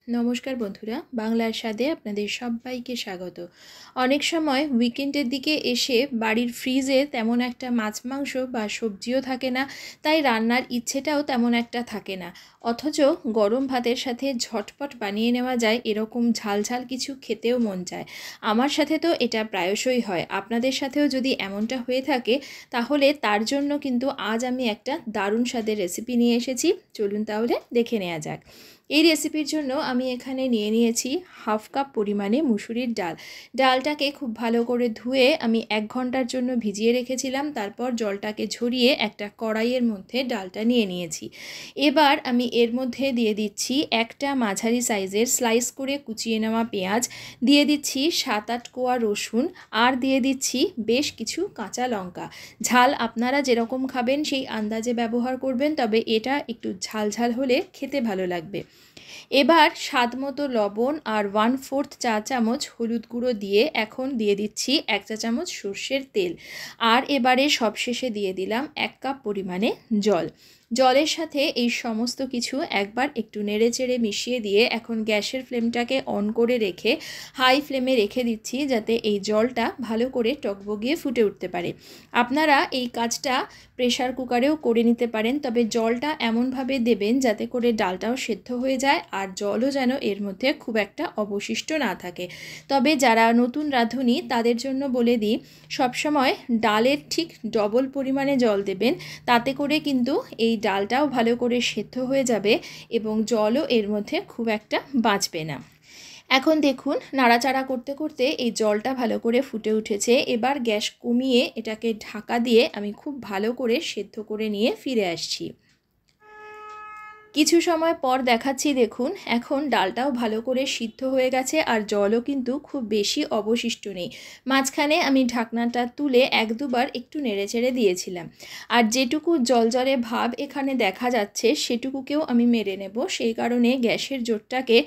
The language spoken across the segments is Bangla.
নমস্কার বন্ধুরা, বাংলার স্বাদে আপনাদের সবাইকে স্বাগত। অনেক সময় উইকেন্ডের দিকে এসে বাড়ির ফ্রিজে তেমন একটা মাছ মাংস বা সবজিও থাকে না, তাই রান্নার ইচ্ছেটাও তেমন একটা থাকে না। অথচ গরম ভাতের সাথে ঝটপট বানিয়ে নেওয়া যায় এরকম ঝালঝাল কিছু খেতেও মন চায়। আমার সাথে তো এটা প্রায়শই হয়। আপনাদের সাথেও যদি এমনটা হয়ে থাকে তাহলে তার জন্য কিন্তু আজ আমি একটা দারুণ স্বাদের রেসিপি নিয়ে এসেছি। চলুন তাহলে দেখে নেওয়া যাক। এই রেসিপির জন্য আমি এখানে নিয়ে নিয়েছি হাফ কাপ পরিমাণে মুসুরির ডাল। ডালটাকে খুব ভালো করে ধুয়ে আমি 1 ঘন্টার জন্য ভিজিয়ে রেখেছিলাম। তারপর জলটাকে ঝরিয়ে একটা কড়াইয়ের মধ্যে ডালটা নিয়ে নিয়েছি। এবার আমি এর মধ্যে দিয়ে দিচ্ছি একটা মাঝারি সাইজের স্লাইস করে কুচিয়ে নেওয়া পেঁয়াজ, দিয়ে দিচ্ছি 7-8 কোয়া রসুন, আর দিয়ে দিচ্ছি বেশ কিছু কাঁচা লঙ্কা। ঝাল আপনারা যেরকম খাবেন সেই আন্দাজে ব্যবহার করবেন, তবে এটা একটু ঝাল হলে খেতে ভালো লাগবে। এবার স্বাদ মতো লবণ আর 1/4 চা চামচ হলুদ গুঁড়ো দিয়ে এখন দিয়ে দিচ্ছি 1 চা চামচ সর্ষের তেল, আর এবারে সবশেষে দিয়ে দিলাম 1 কাপ পরিমাণে জল। জলের সাথে এই সমস্ত কিছু একবার একটু নেড়েচেড়ে মিশিয়ে দিয়ে এখন গ্যাসের ফ্লেমটাকে অন করে রেখে হাই ফ্লেমে রেখে দিচ্ছি, যাতে এই জলটা ভালো করে টকবগিয়ে ফুটে উঠতে পারে। আপনারা এই কাজটা প্রেসার কুকারেও করে নিতে পারেন, তবে জলটা এমনভাবে দেবেন যাতে করে ডালটাও সেদ্ধ হয়ে যায় আর জলও যেন এর মধ্যে খুব একটা অবশিষ্ট না থাকে। তবে যারা নতুন রাঁধুনি তাদের জন্য বলে দিই, সবসময় ডালের ঠিক ডবল পরিমাণে জল দেবেন, তাতে করে কিন্তু এই ডালটাও ভালো করে সেদ্ধ হয়ে যাবে এবং জলও এর মধ্যে খুব একটা বাঁচবে না। এখন দেখুন নাড়াচাড়া করতে করতে এই জলটা ভালো করে ফুটে উঠেছে। এবার গ্যাস কমিয়ে এটাকে ঢাকা দিয়ে আমি খুব ভালো করে সেদ্ধ করে নিয়ে ফিরে আসছি। কিছু সময় পর দেখাচ্ছি, দেখুন এখন ডালটাও ভালো করে সিদ্ধ হয়ে গেছে আর জলও কিন্তু খুব বেশি অবশিষ্ট নেই। মাঝখানে আমি ঢাকনাটা তুলে 1-2 বার একটু নেড়েচেড়ে দিয়েছিলাম, আর যেটুকু জলজলে ভাব এখানে দেখা যাচ্ছে সেটুকুকেও আমি মেরে নেব। সেই কারণে গ্যাসের জোরটাকে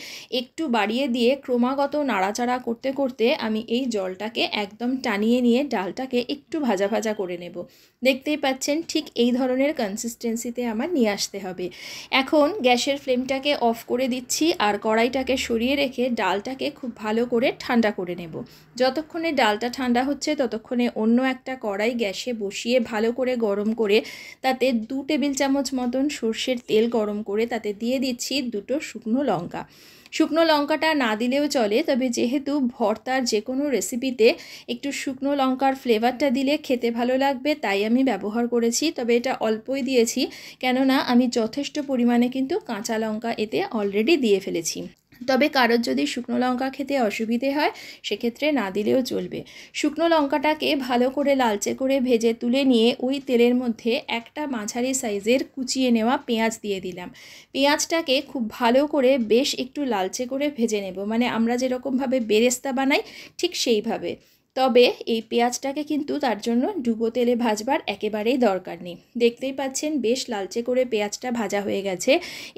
একটু বাড়িয়ে দিয়ে ক্রমাগত নাড়াচাড়া করতে করতে আমি এই জলটাকে একদম টানিয়ে নিয়ে ডালটাকে একটু ভাজা ভাজা করে নেব। দেখতেই পাচ্ছেন ঠিক এই ধরনের কনসিস্টেন্সিতে আমার নিয়ে আসতে হবে। এখন গ্যাসের ফ্লেমটাকে অফ করে দিচ্ছি আর কড়াইটাকে সরিয়ে রেখে ডালটাকে খুব ভালো করে ঠান্ডা করে নেব। যতক্ষণে ডালটা ঠান্ডা হচ্ছে ততক্ষণে অন্য একটা কড়াই গ্যাসে বসিয়ে ভালো করে গরম করে তাতে 2 টেবিল চামচ মতন সর্ষের তেল গরম করে তাতে দিয়ে দিচ্ছি 2টো শুকনো লঙ্কা। শুকনো লঙ্কাটা না দিলেও চলে, তবে যেহেতু ভর্তার যে কোনো রেসিপিতে একটু শুকনো লঙ্কার ফ্লেভারটা দিলে খেতে ভালো লাগবে, তাই আমি ব্যবহার করেছি। তবে এটা অল্পই দিয়েছি, কেননা আমি যথেষ্ট পরিমাণে কিন্তু কাঁচা লঙ্কা এতে অলরেডি দিয়ে ফেলেছি। তবে কারোর যদি শুকনো লঙ্কা খেতে অসুবিধে হয় সেক্ষেত্রে না দিলেও চলবে। শুকনো লঙ্কাটাকে ভালো করে লালচে করে ভেজে তুলে নিয়ে ওই তেলের মধ্যে একটা মাঝারি সাইজের কুচিয়ে নেওয়া পেঁয়াজ দিয়ে দিলাম। পেঁয়াজটাকে খুব ভালো করে বেশ একটু লালচে করে ভেজে নেব, মানে আমরা যেরকমভাবে বেরেস্তা বানাই ঠিক সেইভাবে। তবে এই পেঁয়াজটাকে কিন্তু তার জন্য ডুবো তেলে ভাজবার একেবারেই দরকার নেই। দেখতেই পাচ্ছেন বেশ লালচে করে পেঁয়াজটা ভাজা হয়ে গেছে।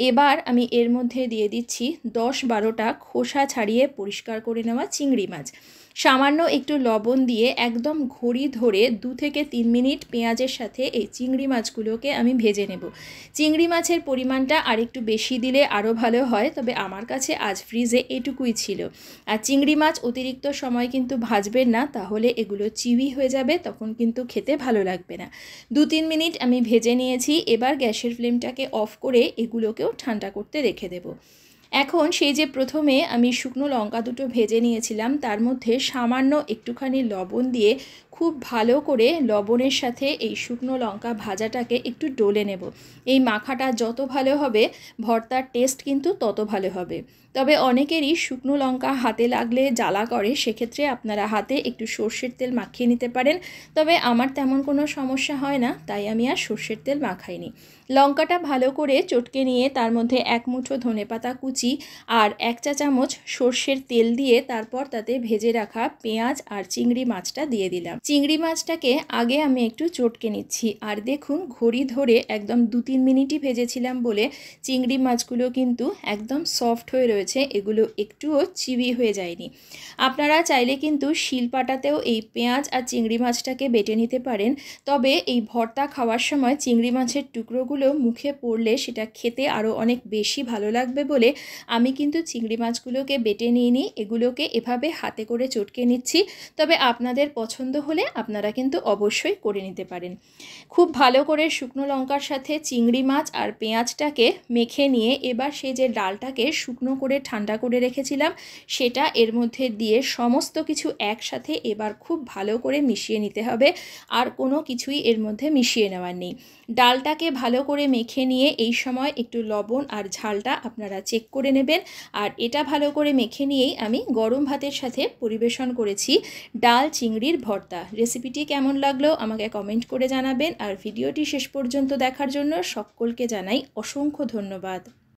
এবার আমি এর মধ্যে দিয়ে দিচ্ছি 10-12টা খোসা ছাড়িয়ে পরিষ্কার করে নেওয়া চিংড়ি মাছ। সামান্য একটু লবণ দিয়ে একদম ঘড়ি ধরে 2 থেকে 3 মিনিট পেঁয়াজের সাথে এই চিংড়ি মাছগুলোকে আমি ভেজে নেব। চিংড়ি মাছের পরিমাণটা আরেকটু বেশি দিলে আরও ভালো হয়, তবে আমার কাছে আজ ফ্রিজে এটুকুই ছিল। আর চিংড়ি মাছ অতিরিক্ত সময় কিন্তু ভাজবেন না, তাহলে এগুলো চিউই হয়ে যাবে, তখন কিন্তু খেতে ভালো লাগবে না। 2-3 মিনিট আমি ভেজে নিয়েছি। এবার গ্যাসের ফ্লেমটাকে অফ করে এগুলোকেও ঠান্ডা করতে রেখে দেব। এখন সেই যে প্রথমে আমি শুকনো লঙ্কা দুটো ভেজে নিয়েছিলাম তার মধ্যে সামান্য একটুখানি লবণ দিয়ে খুব ভালো করে লবণের সাথে এই শুকনো লঙ্কা ভাজাটাকে একটু ডলে নেব। এই মাখাটা যত ভালো হবে ভর্তার টেস্ট কিন্তু তত ভালো হবে। তবে অনেকেরই শুকনো লঙ্কা হাতে লাগলে জ্বালা করে, সেক্ষেত্রে আপনারা হাতে একটু সর্ষের তেল মাখিয়ে নিতে পারেন। তবে আমার তেমন কোনো সমস্যা হয় না, তাই আমি আর সর্ষের তেল মাখাইনি। লঙ্কাটা ভালো করে চটকে নিয়ে তার মধ্যে 1 মুঠো ধনেপাতা কুচি আর 1 চা চামচ সর্ষের তেল দিয়ে তারপর তাতে ভেজে রাখা পেঁয়াজ আর চিংড়ি মাছটা দিয়ে দিলাম। চিংড়ি মাছটাকে আগে আমি একটু চটকে নিচ্ছি, আর দেখুন ঘড়ি ধরে একদম 2-3 মিনিটই ভেজেছিলাম বলে চিংড়ি মাছগুলো কিন্তু একদম সফট হয়ে রয়েছে, এগুলো একটুও চিবি হয়ে যায়নি। আপনারা চাইলে কিন্তু শিলপাটাতেও এই পেঁয়াজ আর চিংড়ি মাছটাকে বেটে নিতে পারেন, তবে এই ভর্তা খাওয়ার সময় চিংড়ি মাছের টুকরোগুলো মুখে পড়লে সেটা খেতে আরও অনেক বেশি ভালো লাগবে বলে আমি কিন্তু চিংড়ি মাছগুলোকে বেটে নিইনি, এগুলোকে এভাবে হাতে করে চটকে নিচ্ছি। তবে আপনাদের পছন্দ হলে আপনারা কিন্তু অবশ্যই করে নিতে পারেন। খুব ভালো করে শুকনো লঙ্কার সাথে চিংড়ি মাছ আর পেঁয়াজটাকে মেখে নিয়ে এবার সেই যে ডালটাকে শুকনো করে ঠান্ডা করে রেখেছিলাম সেটা এর মধ্যে দিয়ে সমস্ত কিছু একসাথে এবার খুব ভালো করে মিশিয়ে নিতে হবে, আর কোনো কিছুই এর মধ্যে মিশিয়ে নেওয়ার নেই। ডালটাকে ভালো করে মেখে নিয়ে এই সময় একটু লবণ আর ঝালটা আপনারা চেক করে নেবেন। আর এটা ভালো করে মেখে নিয়েই আমি গরম ভাতের সাথে পরিবেশন করেছি ডাল চিংড়ির ভর্তা। রেসিপিটি কেমন লাগলো আমাকে কমেন্ট করে জানাবেন, আর ভিডিওটি শেষ পর্যন্ত দেখার জন্য সকলকে জানাই অসংখ্য ধন্যবাদ।